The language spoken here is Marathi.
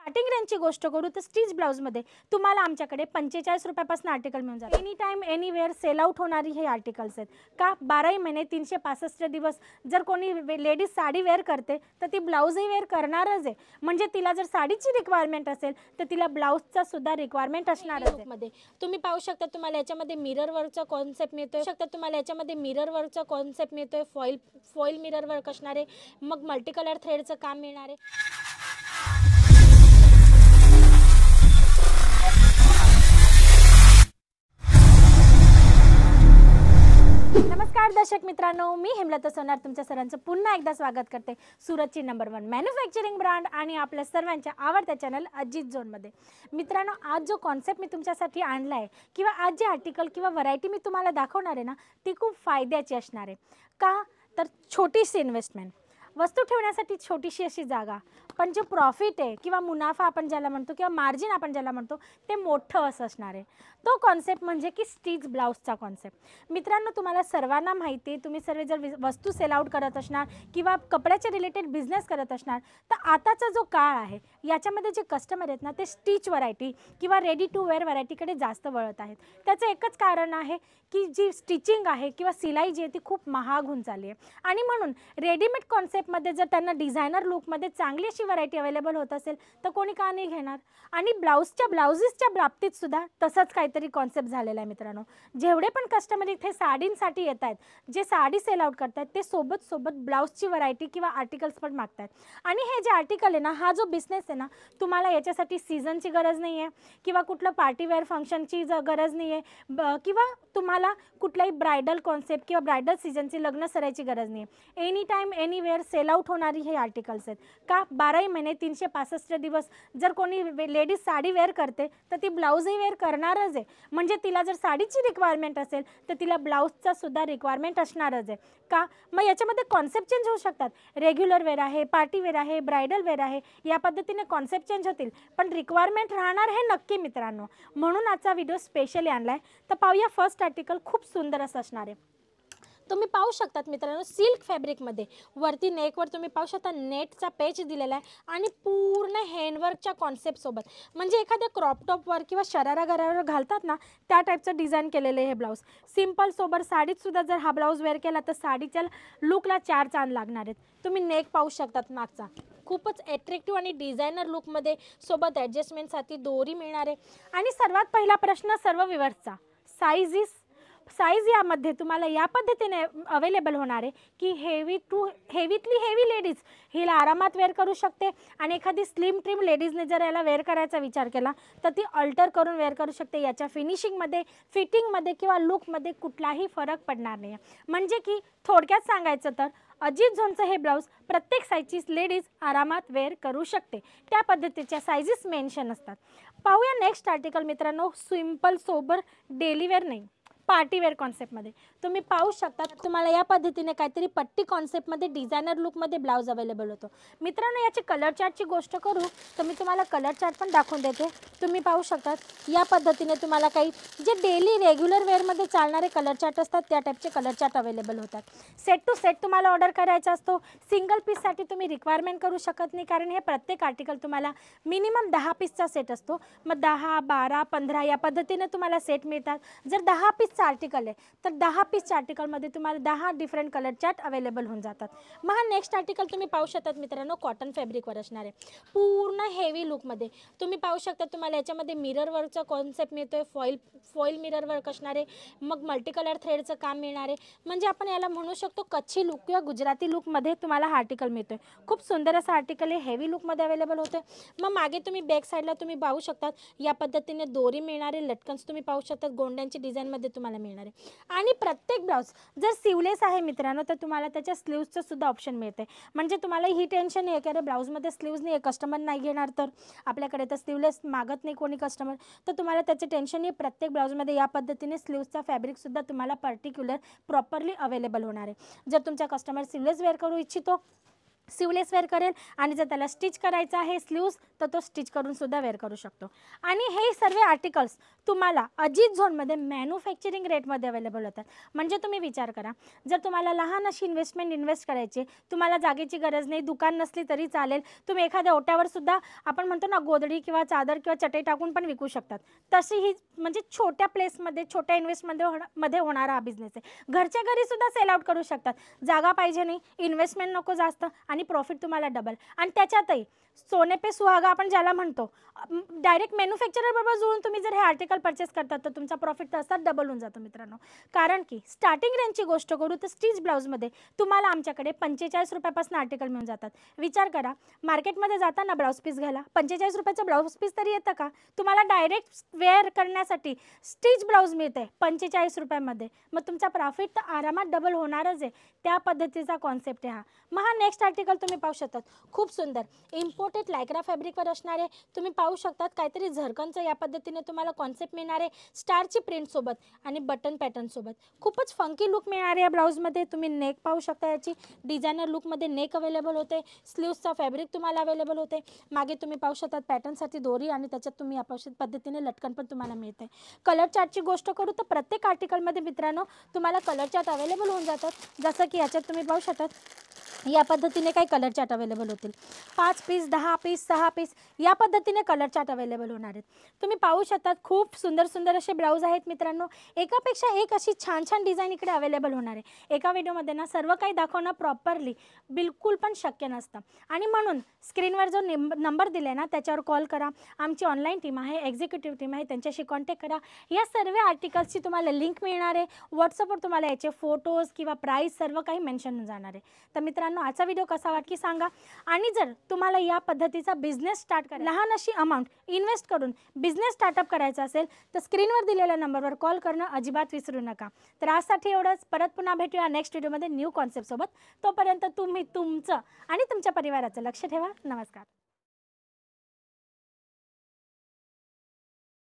स्टार्टिंग रेंजची गोष्ट करू तर स्टिच ब्लाउजमध्ये तुम्हाला आमच्याकडे 45 रुपयापासून आर्टिकल मिळून जातात। Any time anywhere sell out होणारी हे आर्टिकल्स आहेत का 12 महिने 365 दिवस जर कोणी लेडीज साडी वेअर करते तर ती ब्लाउजही वेअर करणारच आहे। म्हणजे तिला जर साडीची रिक्वायरमेंट असेल तर तिला ब्लाउजचा सुद्धा रिक्वायरमेंट असणारच आहे। मध्ये तुम्ही पाहू शकता तुम्हाला याच्यामध्ये मिरर वर्कचा कॉन्सेप्ट मिळतोय फॉईल मिरर वर्क असणार आहे, मग मल्टी कलर थ्रेडचं काम मिळणार आहे। नमस्कार दर्शक मित्रांनो, मी हेमलता सोनार तुमच्या सर्वांचं पुन्हा एकदा स्वागत करते सुरतची नंबर 1 मॅन्युफॅक्चरिंग ब्रँड आणि आपल्या सर्वांच्या आवडत्या चॅनल अजित झोनमध्ये। मित्रांनो, आज जो कॉन्सेप्ट मी तुमच्यासाठी आणला आहे किंवा आज जे आर्टिकल किंवा व्हरायटी मी तुम्हाला दाखवणार आहे ना, ती खूप फायद्याची असणार आहे। का तर छोटीशी इन्व्हेस्टमेंट, वस्तू ठेवण्यासाठी छोटीशी अशी जागा, पण जे प्रॉफिट आहे किंवा मुनाफा आपण ज्याला म्हणतो किंवा मार्जिन आपण ज्याला म्हणतो ते मोठं असं असणार आहे। तो कॉन्सेप्ट म्हणजे की स्टिच ब्लाउजचा कॉन्सेप्ट। मित्रांनो, तुम्हाला सर्वांना माहिती आहे, तुम्ही सर्व जर वस्तू सेल आउट करत असणार किंवा कपड्याच्या रिलेटेड बिझनेस करत असणार तर आताचा जो काळ आहे याच्यामध्ये जे कस्टमर आहेत ना ते स्टिच व्हरायटी किंवा रेडी टू वेअर व्हरायटीकडे जास्त वळत आहेत। त्याचं एकच कारण आहे की जी स्टिचिंग आहे किंवा सिलाई जी आहे ती खूप महाग होऊन चालली आहे आणि म्हणून रेडीमेड कॉन्सेप्टमध्ये जर त्यांना डिझायनर लुकमध्ये चांगली अशी व्हरायटी अवेलेबल होत असेल तर कोणी का नाही घेणार। आणि ब्लाउजेसच्या बाबतीत सुद्धा तसंच काहीतरी कॉन्सेप्ट झालेला आहे। मित्रांनो, जेवढे पण कस्टमर इथे साडींसाठी येत आहेत, जे साडी सेल आउट करतात ते सोबत ब्लाउजची व्हरायटी किंवा आर्टिकल्स पण मागतात। आणि हे जे आर्टिकल आहे ना, हा जो बिझनेस आहे ना, तुम्हाला याच्यासाठी सीझनची गरज नाही आहे किंवा कुठलं पार्टीवेअर फंक्शनची गरज नाही आहे किंवा तुम्हाला कुठलाही ब्रायडल कॉन्सेप्ट किंवा ब्रायडल सीझनची लग्न सरायची गरज नाही आहे। Any time anywhere sell out होणारी हे आर्टिकल्स आहेत का 12 महिने 365 दिवस जर कोणी लेडीज साडी वेअर करते तर ती ब्लाउजही वेअर करणारच आहे। म्हणजे तिला जर साडीची रिक्वायरमेंट असेल तर तिला ब्लाउजचा सुद्धा रिक्वायरमेंट असणारच आहे। का मग याच्यामध्ये कॉन्सेप्ट चेंज होऊ शकतात, रेग्युलर वेअर आहे, पार्टी वेअर आहे, ब्रायडल वेअर आहे, या पद्धतीने कॉन्सेप्ट चेंज होतील पण रिक्वायरमेंट राहणार हे नक्की मित्रांनो। म्हणून आजचा व्हिडिओ स्पेशली आणलाय। तर पाहूया फर्स्ट आर्टिकल, खूप सुंदर असं असणार आहे। तुम्ही पाहू शकतात मित्रांनो, सिल्क फॅब्रिकमध्ये वरती नेकवर तुम्ही पाहू शकता नेटचा पेच दिलेला आहे आणि पूर्ण हँडवर्कच्या कॉन्सेप्टसोबत, म्हणजे एखाद्या क्रॉप टॉपवर किंवा शरारा घरावर घालतात ना त्या टाईपचं डिझाईन केलेलं आहे हे ब्लाऊज। सिम्पल सोबर साडीत सुद्धा जर हा ब्लाऊज वेअर केला तर साडीच्या लुकला 4 चांद लागणार आहेत। तुम्ही नेक पाहू शकतात मागचा, खूपच अट्रॅक्टिव्ह आणि डिझायनर लुकमध्ये सोबत ॲडजस्टमेंटसाठी दोरी मिळणार आहे। आणि सर्वात पहिला प्रश्न सर्व व्ह्यूअर्सचा, साईज यामध्ये तुम्हाला या पद्धतीने अवेलेबल होणार आहे की हेवीतली हेवी लेडीज हिला आरामात वेअर करू शकते आणि एखादी स्लिम ट्रिम लेडीजने जर याला वेअर करायचा विचार केला तर ती अल्टर करून वेअर करू शकते। याच्या फिनिशिंगमध्ये, फिटिंगमध्ये किंवा लुकमध्ये कुठलाही फरक पडणार नाही। म्हणजे की थोडक्यात सांगायचं तर अजित झोनचं हे ब्लाऊज प्रत्येक साईजची लेडीज आरामात वेअर करू शकते, त्या पद्धतीच्या साईजेस मेन्शन असतात। पाहूया नेक्स्ट आर्टिकल मित्रांनो, सिम्पल सोबर डेली वेअर नाही, पार्टीवेअर कॉन्सेप्टमध्ये तुम्ही पाहू शकता तुम्हाला या पद्धतीने काहीतरी पट्टी कॉन्सेप्टमध्ये डिझायनर लुकमध्ये ब्लाऊज अवेलेबल होतो। मित्रांनो, याची कलर चार्टची गोष्ट करू तर मी तुम्हाला कलर चार्ट पण दाखवून देते। तुम्ही पाहू शकतात या पद्धतीने तुम्हाला काही जे डेली रेग्युलर वेअरमध्ये चालणारे कलर चार्ट असतात त्या टाईपचे कलर चार्ट अवेलेबल होतात। सेट टू सेट तुम्हाला ऑर्डर करायचा असतो, सिंगल पीससाठी तुम्ही रिक्वायरमेंट करू शकत नाही, कारण हे प्रत्येक आर्टिकल तुम्हाला मिनिमम 10 पीसचा सेट असतो। मग 10, 12, 15 या पद्धतीने तुम्हाला सेट मिळतात। जर 10 पीसचा आर्टिकल आहे तर 10 पीसच्या आर्टिकलमध्ये तुम्हाला 10 डिफरंट कलर चार्ट अवेलेबल होऊन जातात। मग हा नेक्स्ट आर्टिकल तुम्ही पाहू शकतात मित्रांनो, कॉटन फॅब्रिकवर असणार आहे, पूर्ण हेवी लुकमध्ये। तुम्ही पाहू शकता तुम्हाला याच्यामध्ये मिरर वर्कचा कॉन्सेप्ट मिळतोय, फॉईल मिरर वर्क असणार आहे, मग मल्टी कलर थ्रेडचं काम मिळणार आहे। म्हणजे आपण याला म्हणू शकतो कच्छी लुक किंवा गुजराती लुकमध्ये तुम्हाला हा आर्टिकल मिळतोय। खूप सुंदर असा आर्टिकल आहे, हेवी लुकमध्ये अवेलेबल होतोय। मग मागे तुम्ही बॅक साईडला तुम्ही पाहू शकतात या पद्धतीने दोरी मिळणारे लटकन्स तुम्ही पाहू शकतात, गोंड्यांची डिझाईनमध्ये तुम्हाला मिळणार आहे। आणि प्रत्येक ब्लाऊज जर सिवलेस आहे मित्रांनो तर तुम्हाला त्याच्या स्लीव्सचं सुद्धा ऑप्शन मिळते। म्हणजे तुम्हाला ही टेन्शन नाही की अरे ब्लाऊजमध्ये स्लीव्ज नाही आहे, कस्टमर नाही घेणार तर आपल्याकडे तर स्लीवलेस मागत नाही कोणी कस्टमर, तर तुम्हाला त्याचे टेन्शन नाही। प्रत्येक ब्लाऊजमध्ये या पद्धतीने स्लीव्सचा फॅब्रिकसुद्धा तुम्हाला पर्टिक्युलर प्रॉपरली अवेलेबल होणार आहे। जर तुमचा कस्टमर स्लीवलेस वेअर करू इच्छितो स्लीवलेस वेअर करेल आणि जर त्याला स्टिच करायचं आहे स्लीव्स तर तो स्टिच करून सुद्धा वेअर करू शकतो. आणि हे सर्व आर्टिकल्स तुम्हाला अजित झोनमध्ये मॅन्युफॅक्चरिंग रेटमध्ये अवेलेबल होतात. म्हणजे तुम्ही विचार करा, जर तुम्हाला लहान अशी इन्व्हेस्ट करायची, तुम्हाला जागेची गरज नाही, दुकान नसली तरी चालेल, तुम्ही एखाद्या ओट्यावर सुद्धा आपण म्हणतो ना गोधडी किंवा चादर किंवा चटई टाकून पण विकू शकतात. तशी ही म्हणजे छोट्या प्लेसमध्ये छोट्या मध्ये होणारा हा बिझनेस आहे. घरच्या घरी सुद्धा सेल आउट करू शकतात. जागा पाहिजे नाही, इन्व्हेस्टमेंट नको जास्त आणि प्रॉफिट तुम्हाला डबल. आणि त्याच्यातही सोने पे सुहागा आपण ज्याला म्हणतो, डायरेक्ट मॅन्युफॅक्चरर बरोबर जुळून तुम्ही जर हे आर्टिकल परचेस करतात तर तुमचा प्रॉफिट तसाच डबल होऊन जातो मित्रांनो. कारण की स्टार्टिंग रेंजची गोष्ट करू तर स्टिच ब्लाऊजमध्ये तुम्हाला आमच्याकडे 45 रुपयापासून आर्टिकल मिळून जातात. विचार करा, मार्केटमध्ये जाताना ब्लाऊज पीस घ्यायला 45 रुपयाचं ब्लाऊज पीस तरी येतं का? तुम्हाला डायरेक्ट वेअर करण्यासाठी स्टिच ब्लाऊज मिळते 45 रुपयामध्ये. मग तुमचा प्रॉफिट तर आरामात डबल होणारच आहे. त्या पद्धतीचा कॉन्सेप्ट आहे हा. मग हा नेक्स्ट आर्टिकल तुम्ही पाहू शकतात, खूप सुंदर इम्पोर्टेड लायक्रा फॅब्रिकवर असणारे. तुम्ही पाहू शकतात काहीतरी झरकनचं या पद्धतीने तुम्हाला कॉन्सेप्ट मिळणार आहे, स्टारची प्रिंटसोबत आणि बटन पॅटर्नसोबत. खूपच फंकी लुक मिळणार आहे या ब्लाऊजमध्ये. तुम्ही नेक पाहू शकता, याची डिझायनर लुकमध्ये नेक अवेलेबल होते, स्लीव्सचा फॅब्रिक तुम्हाला अवेलेबल होते. मागे तुम्ही पाहू शकतात पॅटर्नसाठी दोरी आणि त्याच्यात तुम्ही या पद्धतीने लटकन पण तुम्हाला मिळते. कलर चार्टची गोष्ट करू तर प्रत्येक आर्टिकलमध्ये मित्रांनो तुम्हाला कलर चार्ट अवेलेबल होऊन जातात. जसं की याच्यात तुम्ही पाहू शकतात या पद्धतीने काही कलर चार्ट अवेलेबल होतील. 5 पीस 10 पीस 6 पीस या पद्धतीने कलर चार्ट अवेलेबल होणार आहेत. तुम्ही पाहू शकतात खूप सुंदर सुंदर असे ब्लाऊज आहेत मित्रांनो. एकापेक्षा एक अशी छान छान डिझाईन इकडे अवेलेबल होणार आहे. एका व्हिडिओमध्ये ना सर्व काही दाखवणं प्रॉपरली बिलकुल पण शक्य नसतं. आणि म्हणून स्क्रीनवर जो नंबर दिला आहे ना त्याच्यावर कॉल करा. आमची ऑनलाईन टीम आहे, एक्झिक्युटिव्ह टीम आहे, त्यांच्याशी कॉन्टॅक्ट करा. या सर्व आर्टिकल्सची तुम्हाला लिंक मिळणार आहे. व्हॉट्सअपवर तुम्हाला याचे फोटोज किंवा प्राईस सर्व काही मेन्शन होऊन जाणार आहे. तर मित्रांनो आजचा व्हिडिओ कसा वाटला सांगा. आणि जर तुम्हाला या पद्धतीचा बिझनेस स्टार्ट करायचा, लहान अशी अमाऊंट इन्व्हेस्ट करून बिझनेस स्टार्टअप करायचा असेल तर स्क्रीनवर दिलेल्या नंबरवर कॉल करणं अजिबात विसरू नका. तर आजसाठी एवढंच. परत पुन्हा भेटूया नेक्स्ट व्हिडिओमध्ये न्यू कॉन्सेप्टसोबत. तोपर्यंत तुम्ही तुमचं आणि तुमच्या परिवाराचं लक्ष ठेवा. नमस्कार.